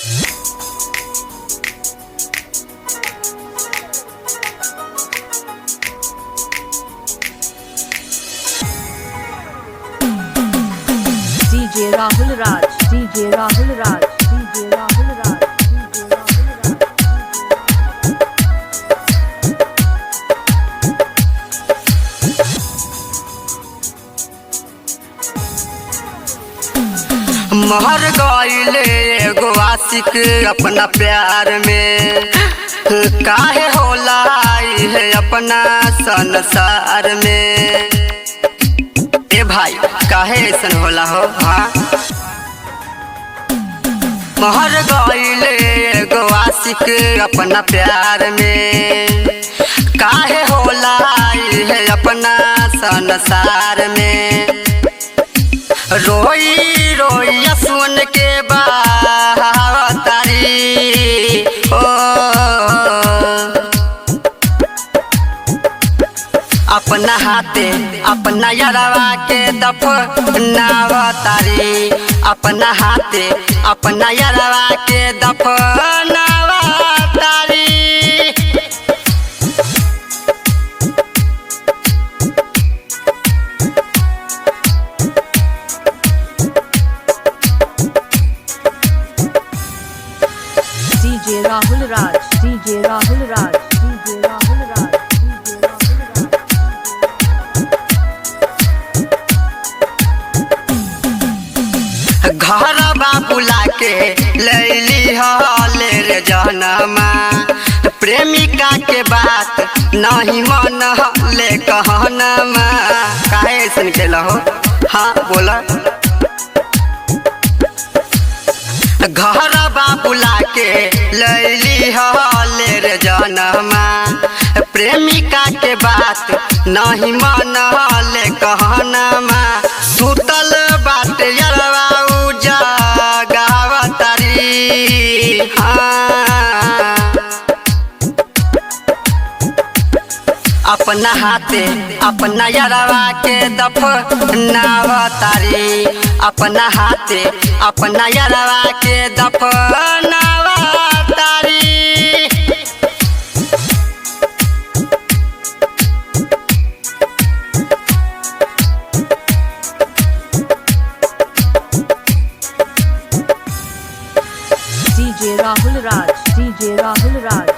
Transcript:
DJ Rahul Raj, DJ Rahul Raj, DJ Rahul Raj, DJ Rahul Raj. महर गईले एगो आशिक अपना प्यार में, काहे होला है अपना संसार में। ए भाई काहे ऐसन होला हो। हाँ महर गईले एगो आशिक अपना प्यार में, काहे होला है अपना संसार में। रोई रोई सुन के बातारी ओ अपना हाथे अपना यारवा के दफनावतारी, अपना हाथे अपना यारवा के दफनावतारी। DJ Rahul Raj, DJ Rahul Raj, DJ Rahul Raj, DJ Rahul Raj। घर बाबूला के लैली हले रे जनमा, प्रेमिका के बात नहीं मन ले कहनमा। काहे सुन के लहो। हाँ बोला। घर बाबूला के लैली हले रे जनमा, प्रेमिका के बात नहीं मन ले कहनमा। सुतल बात यरवा उजागावतारी। हाँ अपना हाथे अपना यारवा के दफनावतारी, अपना हाथे अपना यारवा के दफनावतारी। DJ Rahul Raj, DJ Rahul Raj,